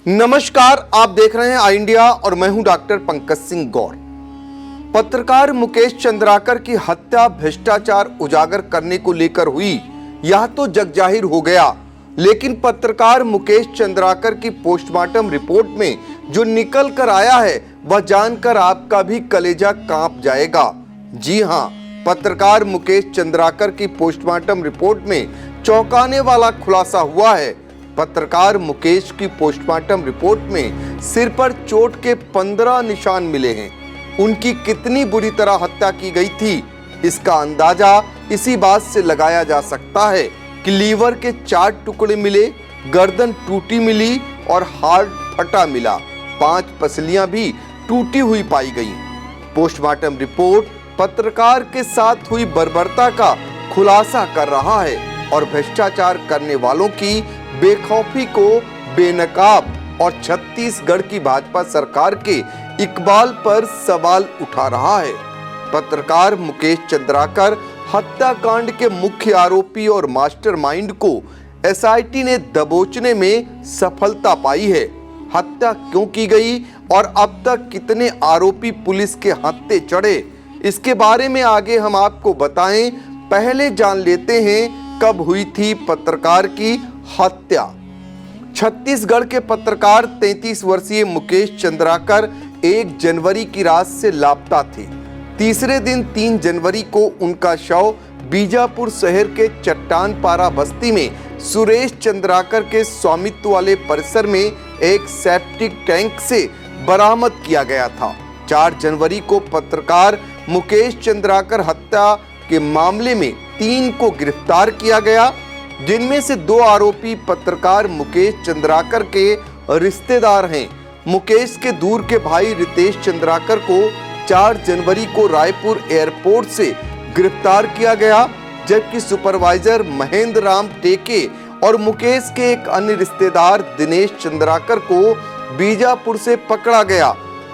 नमस्कार, आप देख रहे हैं आई इंडिया और मैं हूं डॉक्टर पंकज सिंह गौर। पत्रकार मुकेश चंद्राकर की हत्या भ्रष्टाचार उजागर करने को लेकर हुई, यह तो जगजाहिर हो गया, लेकिन पत्रकार मुकेश चंद्राकर की पोस्टमार्टम रिपोर्ट में जो निकल कर आया है वह जानकर आपका भी कलेजा कांप जाएगा। जी हां, पत्रकार मुकेश चंद्राकर की पोस्टमार्टम रिपोर्ट में चौंकाने वाला खुलासा हुआ है। पत्रकार मुकेश की पोस्टमार्टम रिपोर्ट में सिर पर चोट के 15 निशान मिले हैं। उनकी कितनी बुरी तरह हत्या की गई थी, इसका अंदाजा इसी बात से लगाया जा सकता है कि लीवर के 4 टुकड़े मिले, गर्दन टूटी मिली और हार्ट फटा मिला। 5 पसलियां भी टूटी हुई पाई गई। पोस्टमार्टम रिपोर्ट पत्रकार के साथ हुई बर्बरता का खुलासा कर रहा है और भ्रष्टाचार करने वालों की बेखौफी को बेनकाब और छत्तीसगढ़ की भाजपा सरकार के इकबाल पर सवाल उठा रहा है। पत्रकार मुकेश चंद्राकर हत्याकांड के मुख्य आरोपी और मास्टरमाइंड को एसआईटी ने दबोचने में सफलता पाई है। हत्या क्यों की गई और अब तक कितने आरोपी पुलिस के हत्थे चढ़े, इसके बारे में आगे हम आपको बताएं। पहले जान लेते हैं कब हुई थी पत्रकार की हत्या। छत्तीसगढ़ के पत्रकार 33 वर्षीय मुकेश चंद्राकर 1 जनवरी की रात से लापता थे। तीसरे दिन 3 जनवरी को उनका शव बीजापुर शहर के चट्टानपारा बस्ती में सुरेश चंद्राकर के स्वामित्व वाले परिसर में एक सेप्टिक टैंक से बरामद किया गया था। 4 जनवरी को पत्रकार मुकेश चंद्राकर हत्या के मामले में 3 को गिरफ्तार किया गया, जिनमें से 2 आरोपी पत्रकार मुकेश चंद्राकर के रिश्तेदार हैं। मुकेश के दूर के भाई रितेश चंद्राकर को 4 जनवरी को रायपुर एयरपोर्ट से गिरफ्तार किया गया, जबकि सुपरवाइजर महेंद्र राम टेके और मुकेश के एक अन्य रिश्तेदार दिनेश चंद्राकर को बीजापुर से पकड़ा गया।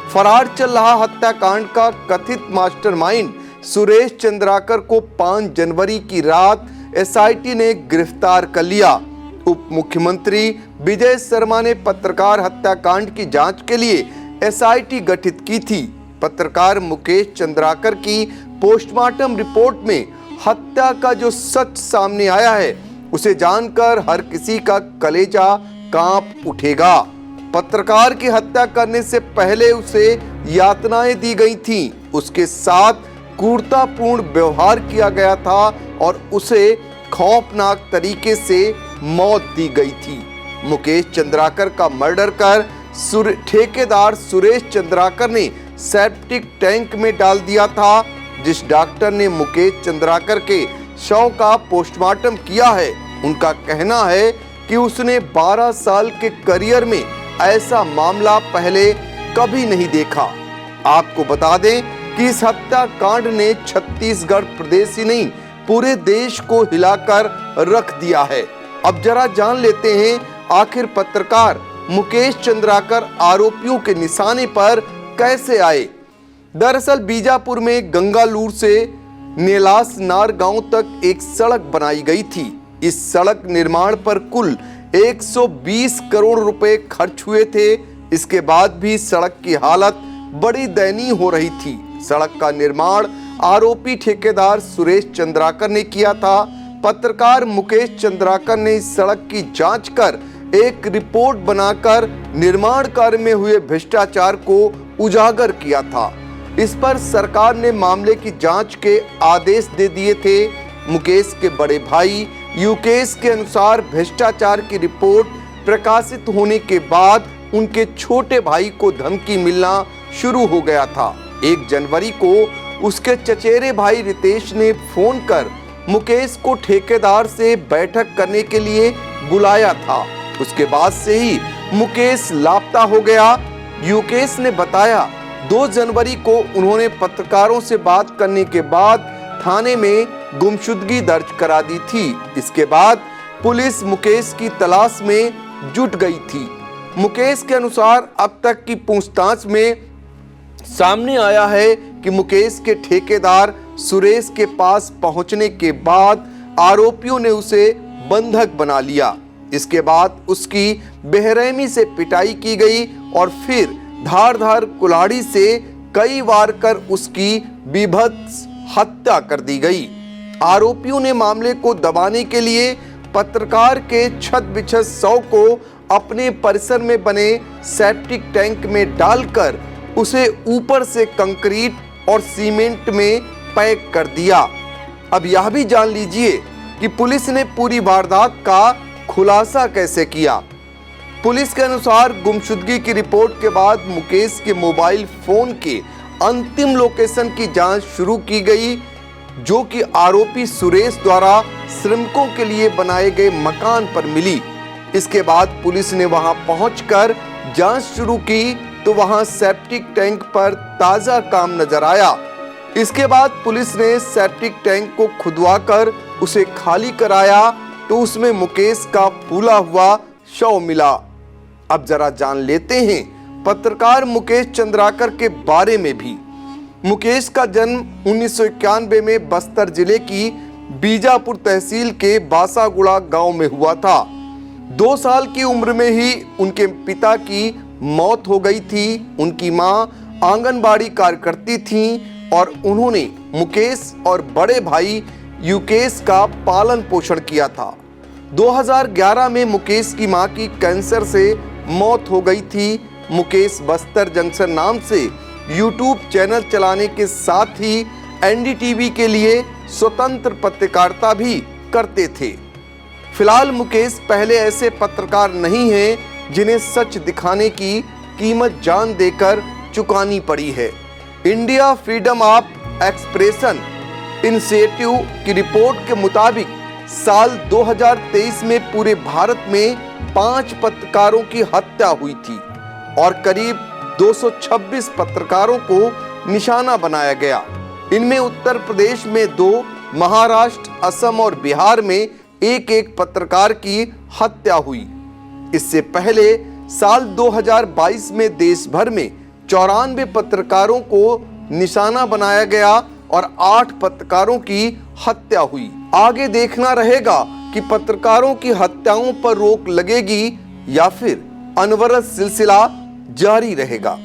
फरार चल रहा हत्याकांड का कथित मास्टरमाइंड सुरेश चंद्राकर को 5 जनवरी की रात एसआईटी ने गिरफ्तार कर लिया। उप मुख्यमंत्री विजय शर्मा ने पत्रकार हत्याकांड की जांच के लिए एसआईटी गठित की थी। पत्रकार मुकेश चंद्राकर की पोस्टमार्टम रिपोर्ट में हत्या का जो सच सामने आया है, उसे जानकर हर किसी का कलेजा कांप उठेगा। पत्रकार की हत्या करने से पहले उसे यातनाएं दी गई थीं, उसके साथ क्रूरतापूर्ण व्यवहार किया गया था और उसे खौफनाक तरीके से मौत दी गई थी। मुकेश चंद्राकर का मर्डर कर ठेकेदार सुरेश चंद्राकर ने सेप्टिक टैंक में डाल दिया था। जिस डॉक्टर ने मुकेश चंद्राकर के शव का पोस्टमार्टम किया है, उनका कहना है कि उसने 12 साल के करियर में ऐसा मामला पहले कभी नहीं देखा। आपको बता दें कि इस हत्याकांड ने छत्तीसगढ़ प्रदेश ही नहीं, पूरे देश को हिलाकर रख दिया है। अब जरा जान लेते हैं आखिर पत्रकार मुकेश चंद्राकर आरोपियों के निशाने पर कैसे आए। दरअसल बीजापुर में गंगालूर से नेलास नार गांव तक एक सड़क बनाई गई थी। इस सड़क निर्माण पर कुल 120 करोड़ रुपए खर्च हुए थे। इसके बाद भी सड़क की हालत बड़ी दयनीय हो रही थी। सड़क का निर्माण आरोपी ठेकेदार सुरेश चंद्राकर ने किया था। पत्रकार मुकेश चंद्राकर ने इस सड़क की जांच कर एक रिपोर्ट बनाकर निर्माण कार्य में हुए भ्रष्टाचार को उजागर किया था। इस पर सरकार ने मामले की जांच के आदेश दे दिए थे। मुकेश के बड़े भाई युकेश के अनुसार भ्रष्टाचार की रिपोर्ट प्रकाशित होने के बाद उनके छोटे भाई को धमकी मिलना शुरू हो गया था। 1 जनवरी को उसके चचेरे भाई रितेश ने फोन कर मुकेश को ठेकेदार से बैठक करने के लिए बुलाया था। उसके बाद से ही मुकेश लापता हो गया। युकेश ने बताया 2 जनवरी को उन्होंने पत्रकारों से बात करने के बाद थाने में गुमशुदगी दर्ज करा दी थी। इसके बाद पुलिस मुकेश की तलाश में जुट गई थी। मुकेश के अनुसार अब तक की पूछताछ में सामने आया है कि मुकेश के ठेकेदार सुरेश के पास पहुंचने के बाद आरोपियों ने उसे बंधक बना लिया। इसके बाद उसकी बेरहमी से पिटाई की गई और फिर धारदार कुल्हाड़ी से कई वार कर उसकी बीभत्स हत्या कर दी गई। आरोपियों ने मामले को दबाने के लिए पत्रकार के छत बिछत शव को अपने परिसर में बने सेप्टिक टैंक में डालकर उसे ऊपर से कंक्रीट और सीमेंट में पैक कर दिया। अब यह भी जान लीजिए कि पुलिस ने पूरी वारदात का खुलासा कैसे किया। पुलिस के अनुसार गुमशुदगी की रिपोर्ट के बाद मुकेश के मोबाइल फोन के अंतिम लोकेशन की जांच शुरू की गई, जो कि आरोपी सुरेश द्वारा श्रमिकों के लिए बनाए गए मकान पर मिली। इसके बाद पुलिस ने वहां पहुंचकर जांच शुरू की तो वहां सेप्टिक टैंक पर ताजा काम नजर आया। इसके बाद पुलिस ने सेप्टिक टैंक को खुदवाकर उसे खाली कराया तो उसमें मुकेश का फूला हुआ शव मिला। अब जरा जान लेते हैं पत्रकार मुकेश चंद्राकर के बारे में भी। मुकेश का जन्म 1991 में बस्तर जिले की बीजापुर तहसील के बासागुड़ा गांव में हुआ था। 2 साल की उम्र में ही उनके पिता की मौत हो गई थी। उनकी मां आंगनबाड़ी कार्यकर्ती थीं और उन्होंने मुकेश और बड़े भाई युकेश का पालन पोषण किया था। 2011 में मुकेश की मां की कैंसर से मौत हो गई थी। मुकेश बस्तर जंक्शन नाम से यूट्यूब चैनल चलाने के साथ ही एनडीटीवी के लिए स्वतंत्र पत्रकारिता भी करते थे। फिलहाल मुकेश पहले ऐसे पत्रकार नहीं हैं जिन्हें सच दिखाने की कीमत जान देकर चुकानी पड़ी है। India freedom of expression initiative की रिपोर्ट के मुताबिक साल 2023 में पूरे भारत में 5 पत्रकारों की हत्या हुई थी और करीब 226 पत्रकारों को निशाना बनाया गया। इनमें उत्तर प्रदेश में 2, महाराष्ट्र, असम और बिहार में एक पत्रकार की हत्या हुई। इससे पहले साल 2022 में देश भर में 94 पत्रकारों को निशाना बनाया गया और 8 पत्रकारों की हत्या हुई। आगे देखना रहेगा कि पत्रकारों की हत्याओं पर रोक लगेगी या फिर अनवरत सिलसिला जारी रहेगा।